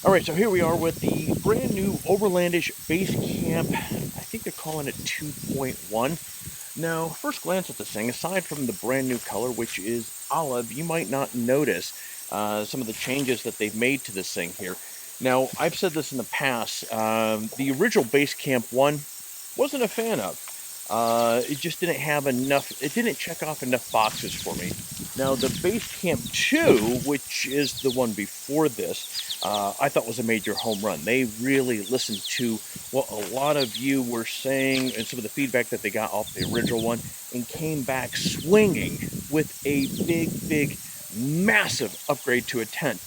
All right, so here we are with the brand new Overland-ish base camp. I think they're calling it 2.1. Now, first glance at this thing, aside from the brand new color, which is olive, you might not notice some of the changes that they've made to this thing here. Now, I've said this in the past, the original base camp 1 wasn't a fan of. It just didn't have enough, it didn't check off enough boxes for me. Now, the base camp 2, which is the one before this, I thought was a major home run. They really listened to what a lot of you were saying and some of the feedback that they got off the original one and came back swinging with a big, massive upgrade to a tent.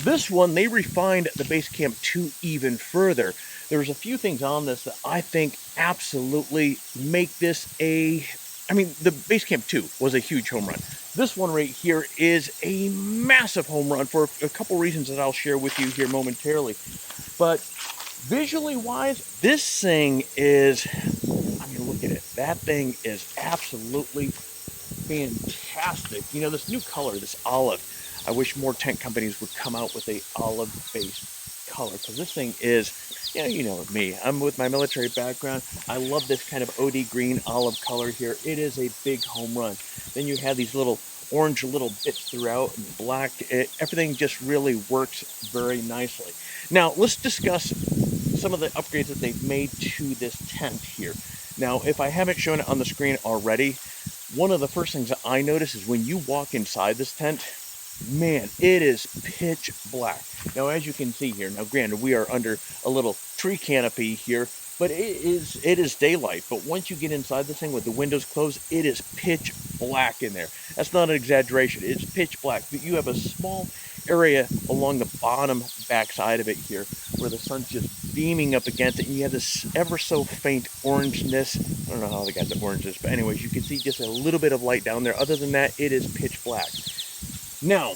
This one, they refined the base camp 2 even further. There's a few things on this that I think absolutely make this the base camp 2 was a huge home run. This one right here is a massive home run for a couple reasons that I'll share with you here momentarily. But visually wise, this thing is, look at it. That thing is absolutely fantastic. You know, this new color, this olive, I wish more tent companies would come out with a olive-based color, because this thing is, you know me. I'm with my military background. I love this kind of OD green olive color here. It is a big home run. Then you have these little orange little bits throughout and black. Everything just really works very nicely. Now, let's discuss some of the upgrades that they've made to this tent here. Now, if I haven't shown it on the screen already, one of the first things that I notice is when you walk inside this tent, man, it is pitch black. Now, as you can see here, now granted, we are under a little tree canopy here, but it is daylight. But once you get inside this thing with the windows closed, it is pitch black in there. That's not an exaggeration. It's pitch black. But you have a small area along the bottom back side of it here where the sun's just beaming up against it, and you have this ever so faint orangeness. I don't know how they got the oranges, but anyways, you can see just a little bit of light down there. Other than that, it is pitch black. Now,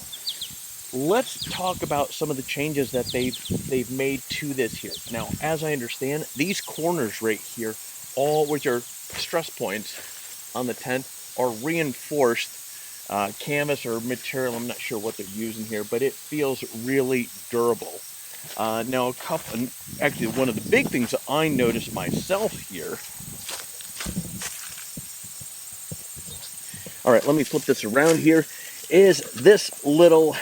let's talk about some of the changes that they've made to this here. Now, as I understand, these corners right here, all which are stress points on the tent, are reinforced canvas or material. I'm not sure what they're using here, but it feels really durable. Now, actually, one of the big things that I noticed myself here. All right, let me flip this around here. Is this little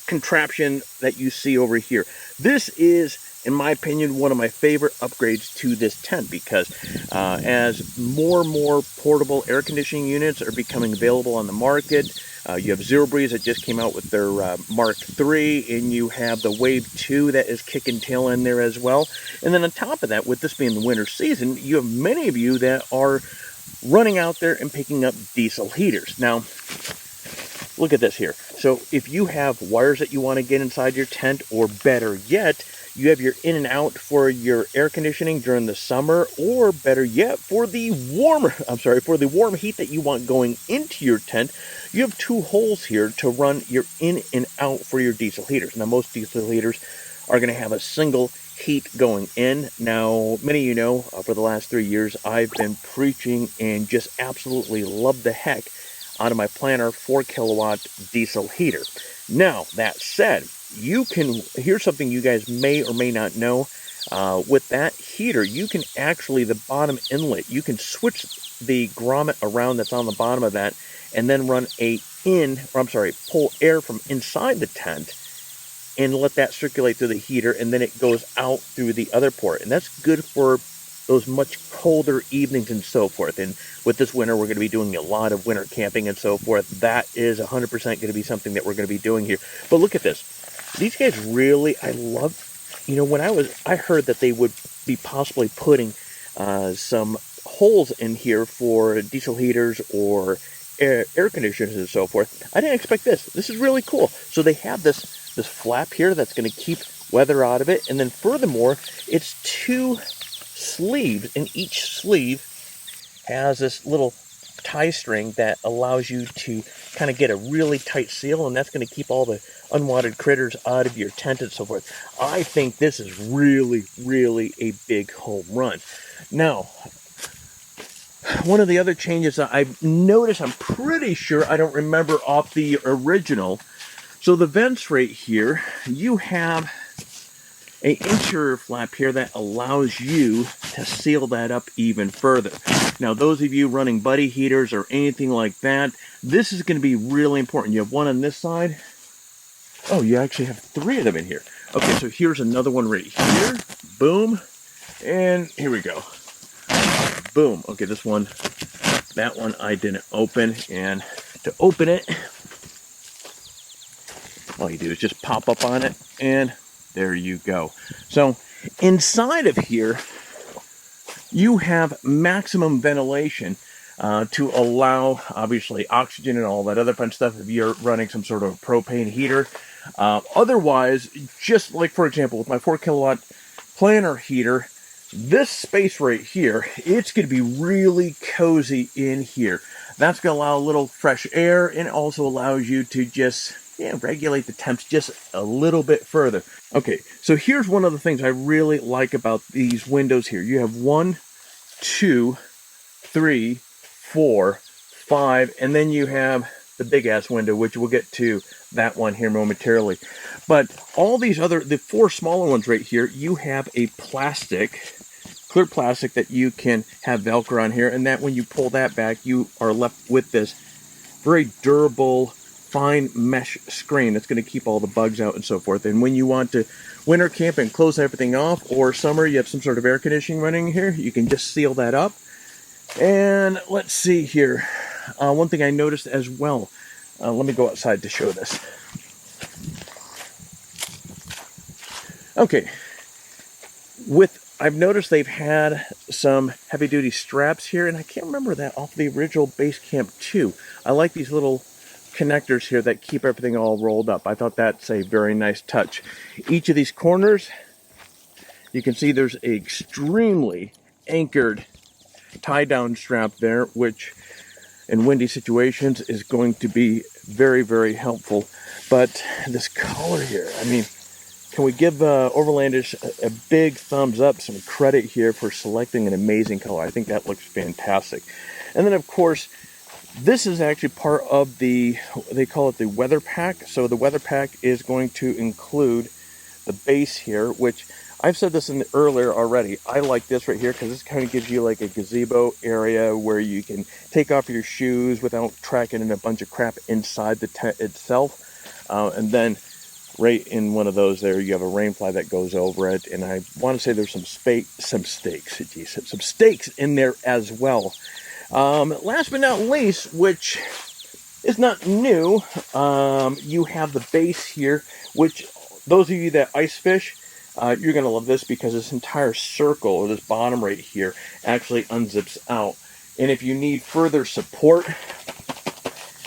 contraption that you see over here. This is, in my opinion, one of my favorite upgrades to this tent, because as more and more portable air conditioning units are becoming available on the market, you have Zero Breeze that just came out with their Mark III, and you have the Wave 2 that is kicking tail in there as well. And then on top of that, with this being the winter season, you have many of you that are running out there and picking up diesel heaters. Now, look at this here. So if you have wires that you want to get inside your tent, or better yet, you have your in and out for your air conditioning during the summer, or better yet, for the warm heat that you want going into your tent, you have two holes here to run your in and out for your diesel heaters. Now, most diesel heaters are going to have a single heat going in. Now, many of you know, for the last 3 years, I've been preaching and just absolutely love the heck out of my Planner 4 kilowatt diesel heater. Now, that said, here's something you guys may or may not know. With that heater, you can actually, the bottom inlet, you can switch the grommet around that's on the bottom of that, and then run pull air from inside the tent and let that circulate through the heater, and then it goes out through the other port. And that's good for those much colder evenings and so forth. And with this winter, we're going to be doing a lot of winter camping and so forth. That is 100% going to be something that we're going to be doing here. But look at this. These guys really, I love, when I heard that they would be possibly putting some holes in here for diesel heaters or air conditioners and so forth. I didn't expect this. This is really cool. So they have this flap here that's going to keep weather out of it. And then furthermore, it's two sleeves, and each sleeve has this little tie string that allows you to kind of get a really tight seal, and that's going to keep all the unwanted critters out of your tent and so forth. I think this is really, really a big home run. Now, one of the other changes that I've noticed, I'm pretty sure I don't remember off the original. So the vents right here, you have an interior flap here that allows you to seal that up even further. Now, those of you running buddy heaters or anything like that, this is going to be really important. You have one on this side. Oh, you actually have 3 of them in here. Okay, so here's another one right here. Boom. And here we go. Boom. Okay, this one, that one I didn't open. And to open it, all you do is just pop up on it, and there you go. So inside of here, you have maximum ventilation to allow, obviously, oxygen and all that other fun stuff if you're running some sort of propane heater. Otherwise, just like, for example, with my 4 kilowatt planter heater, this space right here, it's going to be really cozy in here. That's going to allow a little fresh air, and also allows you to just regulate the temps just a little bit further. Okay, so here's one of the things I really like about these windows here. You have 1, 2, 3, 4, 5, and then you have the big ass window, which we'll get to that one here momentarily. But all these other, the 4 smaller ones right here, you have a plastic, clear plastic that you can have Velcro on here, and that when you pull that back, you are left with this very durable, fine mesh screen that's going to keep all the bugs out and so forth. And when you want to winter camp and close everything off, or summer, you have some sort of air conditioning running here, you can just seal that up. And let's see here. One thing I noticed as well, let me go outside to show this. Okay, I've noticed they've had some heavy-duty straps here, and I can't remember that off the original Base Camp 2. I like these little connectors here that keep everything all rolled up. I thought that's a very nice touch. Each of these corners, you can see there's an extremely anchored tie-down strap there, which in windy situations is going to be very, very helpful. But this color here, I mean, can we give Overland-ish a big thumbs up, some credit here for selecting an amazing color. I think that looks fantastic. And then, of course, this is actually part of the, they call it the weather pack. So the weather pack is going to include the base here, which I've said this earlier already. I like this right here because this kind of gives you like a gazebo area where you can take off your shoes without tracking in a bunch of crap inside the tent itself. And then right in one of those there, you have a rain fly that goes over it. And I want to say there's some stakes in there as well. Last but not least, which is not new, you have the base here, which those of you that ice fish, you're going to love this because this entire circle, or this bottom right here, actually unzips out. And if you need further support,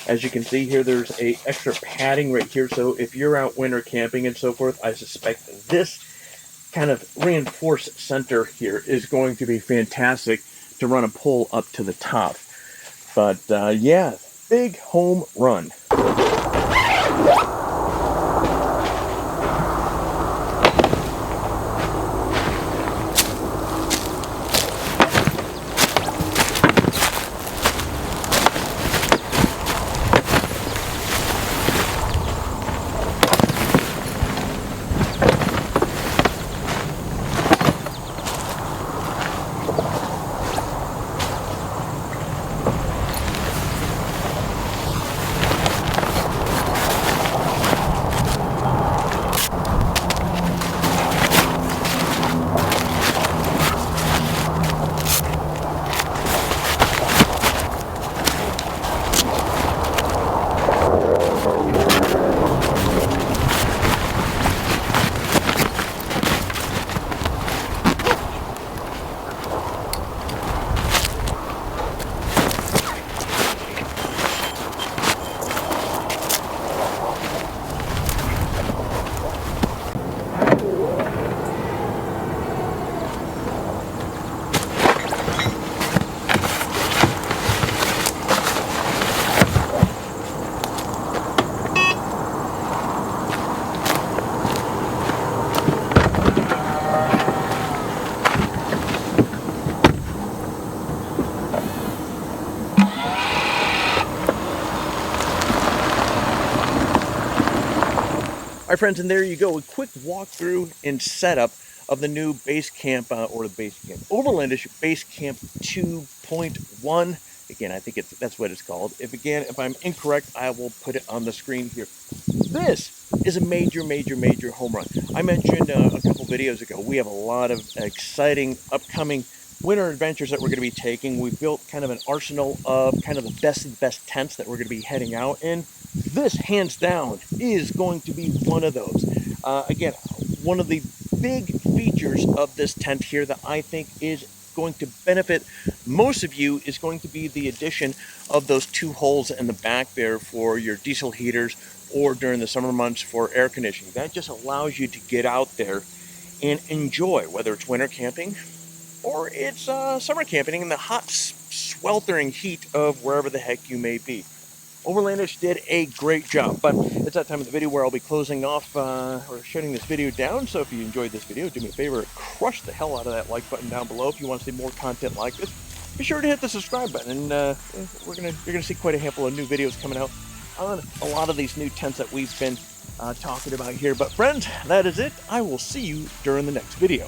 as you can see here, there's a extra padding right here. So if you're out winter camping and so forth, I suspect this kind of reinforced center here is going to be fantastic to run a pole up to the top. But yeah, big home run. friends, and there you go, a quick walkthrough and setup of the new base camp, or the base camp, Overland-ish Base Camp 2.1. Again, I think that's what it's called. If I'm incorrect, I will put it on the screen here. This is a major, major, major home run. I mentioned a couple videos ago, we have a lot of exciting upcoming winter adventures that we're going to be taking. We built kind of an arsenal of kind of the best tents that we're going to be heading out in. This, hands down, is going to be one of those. Again, one of the big features of this tent here that I think is going to benefit most of you is going to be the addition of those 2 holes in the back there for your diesel heaters, or during the summer months for air conditioning. That just allows you to get out there and enjoy, whether it's winter camping or it's summer camping in the hot, sweltering heat of wherever the heck you may be. Overland-ish did a great job, but it's that time of the video where I'll be closing off or shutting this video down. So if you enjoyed this video, do me a favor, crush the hell out of that like button down below. If you want to see more content like this, be sure to hit the subscribe button, and you're gonna see quite a handful of new videos coming out on a lot of these new tents that we've been talking about here. But friends, that is it. I will see you during the next video.